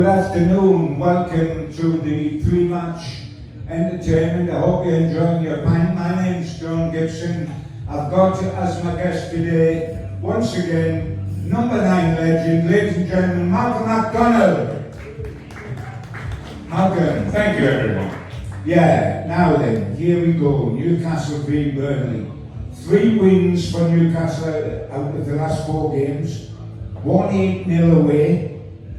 Good afternoon, welcome to the pre-match entertainment. I hope you're enjoying your pint. My name's John Gibson. I've got as my guest today, once again, number 9 legend, ladies and gentlemen, Malcolm McDonald. Malcolm. Thank you, everyone. Yeah, now then, here we go. Newcastle v Burnley. 3 wins for Newcastle out of the last 4 games. 1-8-0 away.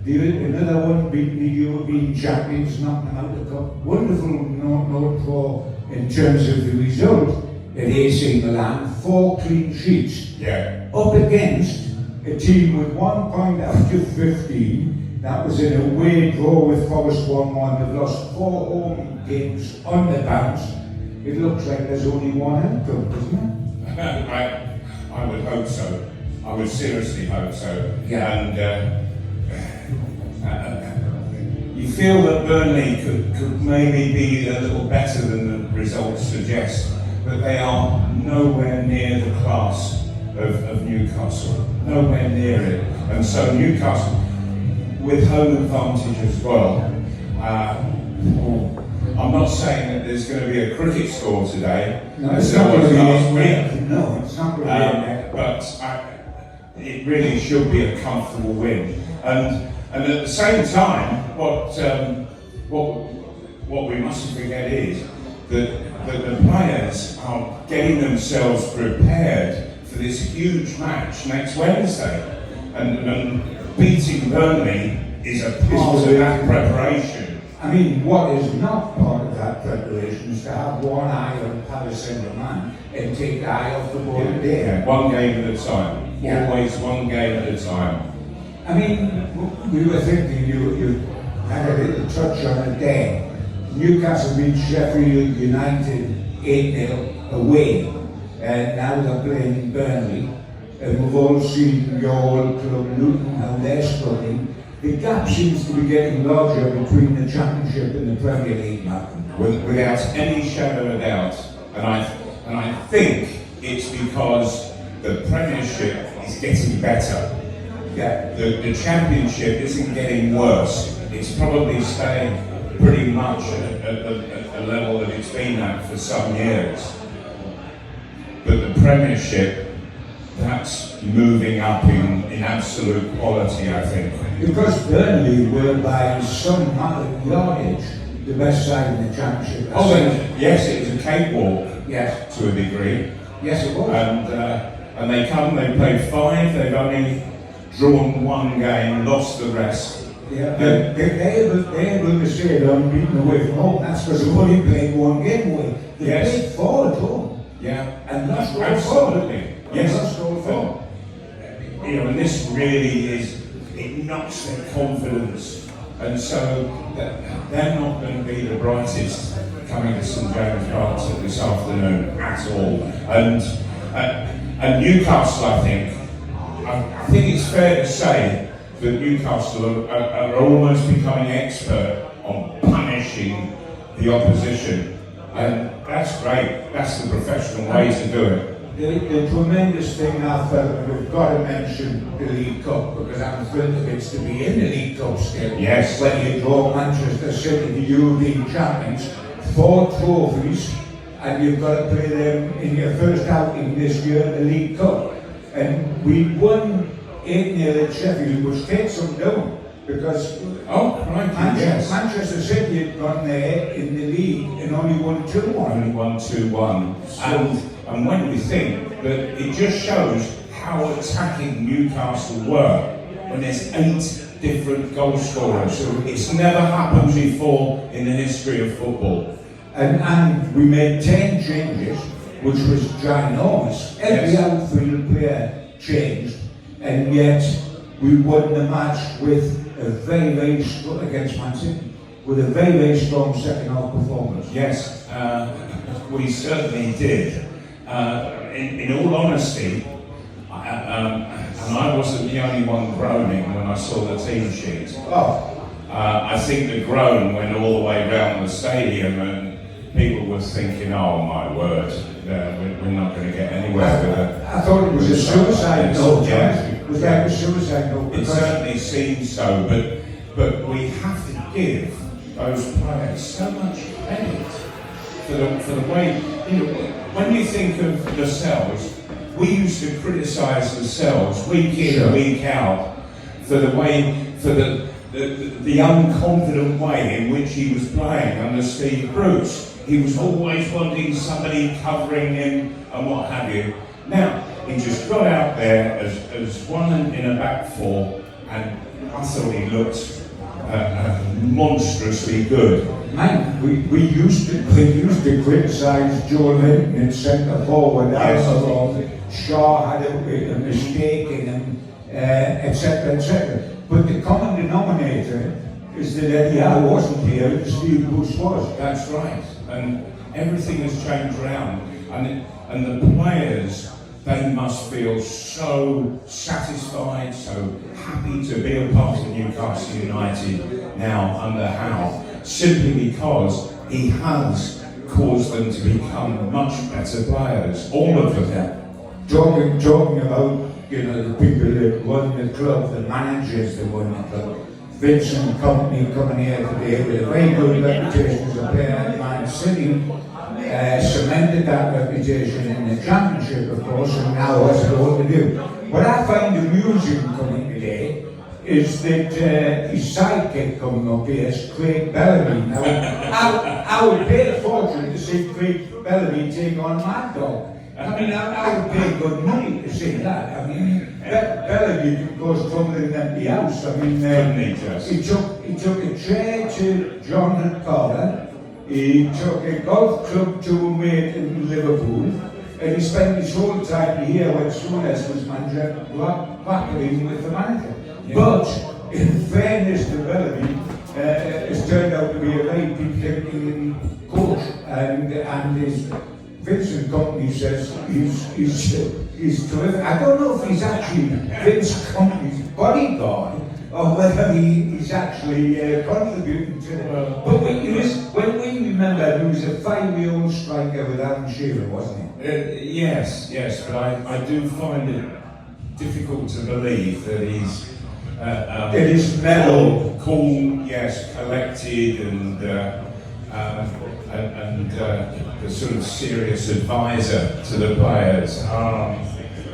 Another one beating the European champions, knocking them out of the cup. Wonderful note for in terms of the result at AC Milan. 4 clean sheets. Yeah. Up against a team with 1 point after 15. That was an away draw with Forest 1-1. They've lost 4 home games on the bounce. It looks like there's only one outcome, doesn't it? I would hope so. I would seriously hope so. Yeah. And you feel that Burnley could maybe be a little better than the results suggest, but they are nowhere near the class of Newcastle. Nowhere near it. And so Newcastle, with home advantage as well, I'm not saying that there's going to be a cricket score today. No, it's not going to be last week. No, it's not going to be But it really should be a comfortable win. And at the same time, what we mustn't forget is that the players are getting themselves prepared for this huge match next Wednesday. And beating Burnley is a part of that preparation. I mean, what is not part of that preparation is to have one eye on Paris Saint-Germain and take the eye off the ball there. Yeah, one game at a time. Yeah. Always one game at a time. I mean, we were thinking you had a little touch on it there. Newcastle beat Sheffield United 8-0 away, and now they're playing Burnley. And we've all seen your old club Luton, how they're struggling. The gap seems to be getting larger between the Championship and the Premier League, Malcolm. Without any shadow of a doubt, and I think it's because the Premiership is getting better. Yeah. The Championship isn't getting worse. It's probably staying pretty much at a level that it's been at for some years. But the Premiership, that's moving up in absolute quality, I think. Because Burnley were by some yardage the best side in the Championship. Oh, and yes, it was a cakewalk. Yes. To a degree. Yes, it was. And they played 5, they've only drawn 1 game, lost the rest. Yeah, they're able to say they're unbeaten away from home. That's because they've only played 1 game away. They played 4 at home. Yeah. And lost all absolutely. 4. Yes. Lost all 4. You know, and this really it knocks their confidence. And so they're not going to be the brightest coming to St James Park this afternoon at all. And Newcastle, I think it's fair to say that Newcastle are almost becoming expert on punishing the opposition. And that's great. That's the professional way to do it. The tremendous thing I felt, we've got to mention the League Cup, because I'm thrilled of it's to be in the League Cup still. Yes. When you draw Manchester City, the European champions, 4 trophies, and you've got to play them in your first outing this year in the League Cup. And we won 8-0 at Sheffield, which takes them down, because Manchester City had gone there in the league and only won 2-1. Only won 2-1. And when we think that it just shows how attacking Newcastle were, when there's 8 different goal scorers. It's never happened before in the history of football. And we made 10 changes, which was ginormous. Every outfield player changed, and yet we won the match with a very strong against Man City, with a very strong second half performance. Yes, we certainly did. In all honesty, and I wasn't the only one groaning when I saw the team sheet. I think the groan went all the way around the stadium, and people were thinking, "Oh my word, we're not going to get anywhere with it." I thought it was a suicide note. Was that a suicide note? It certainly seemed so, but but we have to give those players so much credit for the way, when you think of Lascelles, we used to criticise Lascelles week in, week out for the way, for the unconfident way in which he was playing under Steve Bruce. He was always wanting somebody covering him and what have you. Now, he just got out there as one in a back four, and I thought he looked monstrously good. Man, we used to criticise Joe Linton in centre forward. Yes. Shaw had a mistake in him, etc., etc. But the common denominator is that Eddie Howe wasn't here and Steve Bruce was. That's right. And everything has changed around. And the players, they must feel so satisfied, so happy to be a part of Newcastle United now under Howe, simply because he has caused them to become much better players, all of them. Talking about, the people that run the club, the managers that run the club. Vincent Company coming here today with a very good reputation as a player at Man City, cemented that reputation in the Championship, of course, and now has a lot to do. What I find amusing coming today is that his sidekick coming up here is Craig Bellamy. Now, I would pay a fortune to see Craig Bellamy take on Mad Dog. I mean, I would pay good money to see that. I mean, Bellamy goes tumbling in empty house. I mean, he took a chair to John Carter. He took a golf club to a mate in Liverpool, and he spent his whole time here when Souness was manager, battling with the manager. Yeah. But, in fairness to Bellamy, it's turned out to be a very deep-thinking coach, and his Vincent Company says he's terrific. I don't know if he's actually Vince Company's bodyguard, or whether he's actually contributing to it. But when we remember, he was a 5-year-old striker with Alan Shearer, wasn't he? Yes, but I do find it difficult to believe that he's mellow, cool, yes, collected, and the sort of serious advisor to the players.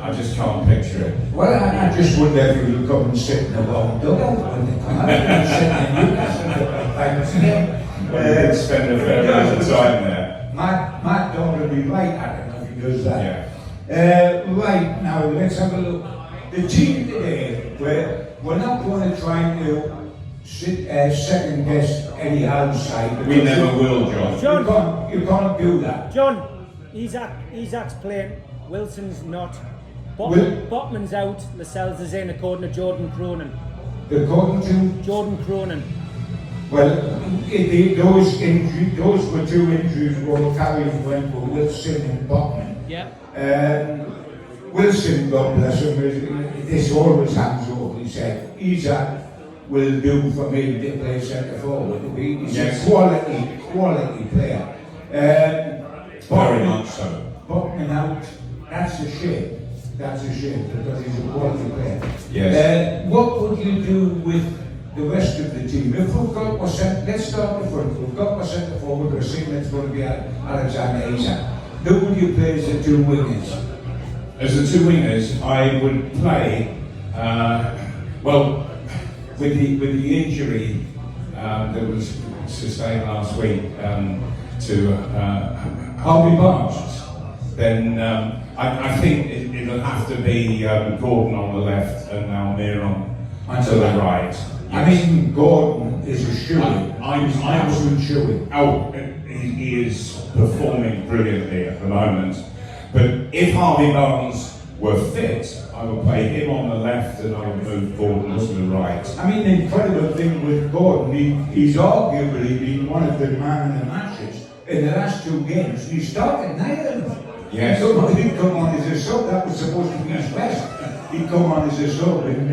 I just can't picture it. Well, I just wonder if he would come and sit in the long dugout when they come out and sit in Newcastle. They'd spend a fair amount of time there. Matt Dog would be right at it if he does that. Yeah. Right, now let's have a look. The team today, we're not going to try to second guess Eddie Howe's side. We never will, John. You can't do that. John, Isaac's playing, Wilson's not. Botman's out, Lascelles is in, according to Jordan Cronin. According to? Jordan Cronin. Well, those were two injuries both carried went for Wilson and Botman. Yeah. Wilson, God bless him, this always hands over. He said, Isaac will do for me to play centre forward. He's a quality player. Very much so. Botman out, that's a shame. That's a shame because he's a quality player. Yes. What would you do with the rest of the team? If we've got let's start the front. We've got our centre forward. We're saying that's going to be Alexander Isak. Who would you play as the two wingers? As the two wingers, I would play. With the injury that was sustained last week to Harvey Barnes, then I think it'll have to be Gordon on the left and Almiron to the right. Yes. I mean, Gordon is a shoo-in. I'm absolute shoo-in. Oh, he is performing brilliantly at the moment. But if Harvey Barnes were fit, I would play him on the left and I would move Gordon to the right. I mean, the incredible thing with Gordon, he's arguably been one of the man of the matches in the last two games. He started neither of them. Yes. He'd come on as a sub. That was supposed to be his best. He'd come on as a sub, and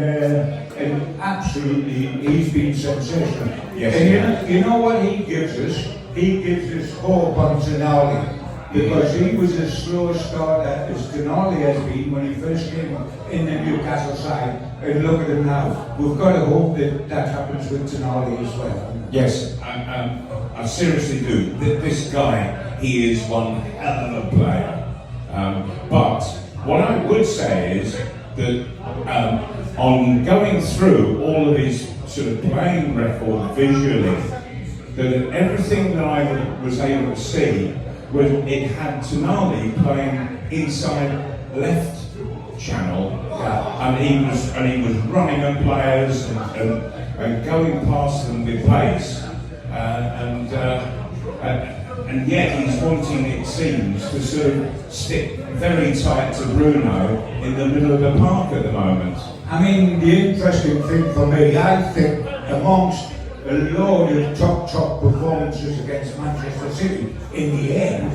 absolutely, he's been sensational. Yes. And you know what he gives us? He gives us hope on Tonali. Because he was a slow starter as Tonali has been when he first came in the Newcastle side. and look at them now. We've got to hope that that happens with Tonali as well. Yes, I seriously do. This guy, he is one hell of a player. But what I would say is that on going through all of his sort of playing record visually, that everything that I was able to see was it had Tonali playing inside left channel, and he was running at players and going past them with pace, and yet he's wanting, it seems, to sort of stick very tight to Bruno in the middle of the park at the moment. I mean, the interesting thing for me, I think, amongst a load of top performances against Manchester City, in the end,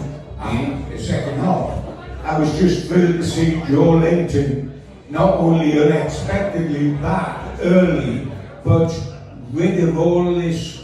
the second half, I was just thrilled to see Joe Linton not only unexpectedly back early, but rid of all this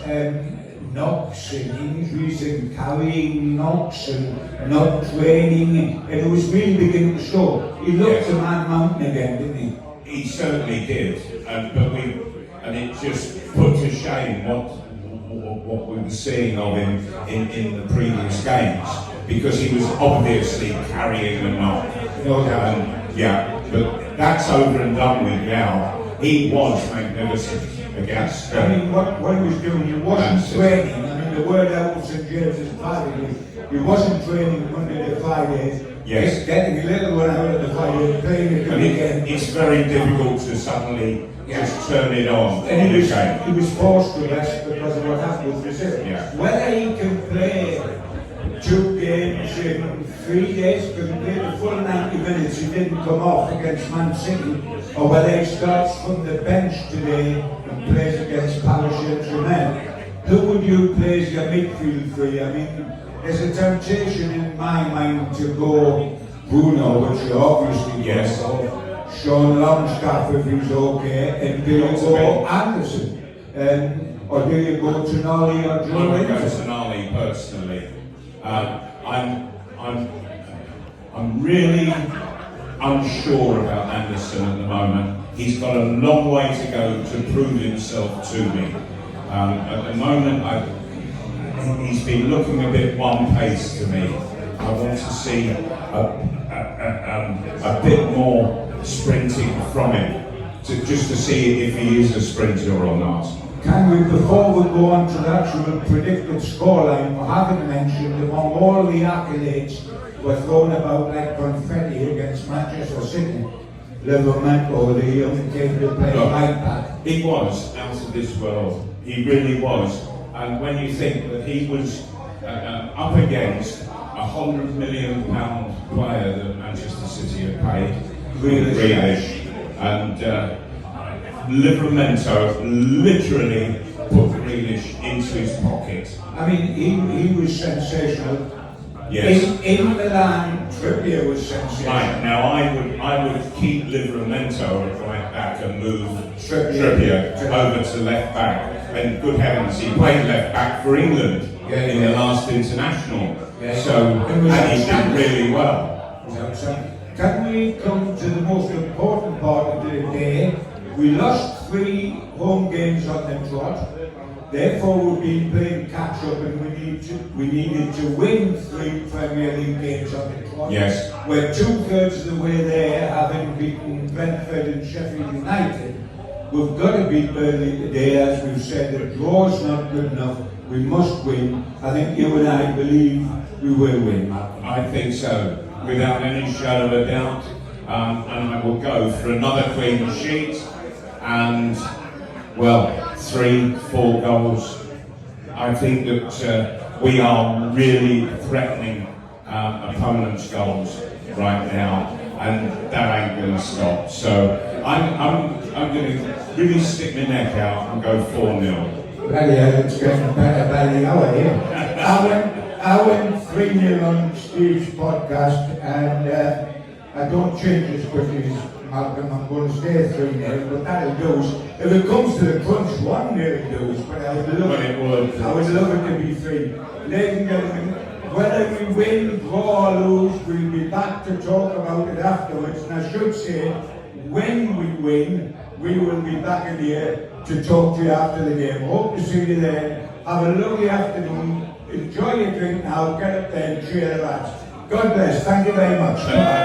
knocks and injuries and carrying knocks and not training, and it was really beginning to show. He looked a man mountain again, didn't he? He certainly did, and it just put to shame what we were seeing of him in the previous games, because he was obviously carrying a knock. No doubt. Yeah, but that's over and done with now. He was magnificent against. I mean, what he was doing, he wasn't training. I mean, the word out of St James's Park, he wasn't training Monday to Friday. Yes. Just getting a little one out of the Friday and playing it again. It's very difficult to suddenly just turn it on. And he was forced to rest because of what happened with Brazil. Yeah. Whether he can play 2 games in 3 days, because he played the full 90 minutes, he didn't come off against Man City, or whether he starts from the bench today and plays against Paris Saint-Germain, who would you play as your midfield three? I mean, there's a temptation in my mind to go Bruno, which you obviously yes. go. Sean Longstaff if he's okay, and do you go Anderson? Or do you go Tonali or Joe? I would go Tonali personally. I'm really unsure about Anderson at the moment. He's got a long way to go to prove himself to me. At the moment, he's been looking a bit one pace to me. I want to see a bit more sprinting from him, just to see if he is a sprinter or not. Can we, before we go on to the actual predicted scoreline, we haven't mentioned among all the accolades were thrown about like confetti against Manchester City, Livramento, the young kid who played right back. He was out of this world. He really was. And when you think that he was up against £100 million player that Manchester City had paid, Grealish, and Livramento literally put Grealish into his pocket. I mean, he was sensational. Yes. In Milan, Trippier was sensational. Right, now I would keep Livramento at right back and move Trippier over to left back. And good heavens, he played left back for England in the last international. Yeah. So, and he did really well. Can we come to the most important part of the day? We lost 3 home games on the trot. Therefore, we've been playing catch up, and we needed to win 3 Premier League games on the trot. Yes. We're 2/3 of the way there, having beaten Brentford and Sheffield United. We've got to beat Burnley today, as we've said. The draw's not good enough. We must win. I think you and I believe we will win, Malcolm. I think so, without any shadow of a doubt. And I will go for another clean sheet and, well, 3-4 goals. I think that we are really threatening opponents' goals right now, and that ain't going to stop. So I'm going to really stick my neck out and go 4-0. Well, yeah, it's getting better by the hour here. I went 3-0 on Steve's podcast, and I don't change as quickly as Malcolm. I'm going to stay 3-0, but that'll do us. If it comes to the crunch, 1-0 will do us, but I would love it to be 3. Ladies and gentlemen, whether we win, draw or lose, we'll be back to talk about it afterwards. And I should say, when we win, we will be back in here to talk to you after the game. Hope to see you there. Have a lovely afternoon. Enjoy your drink now. Get up there and cheer the lads. God bless. Thank you very much. Bye.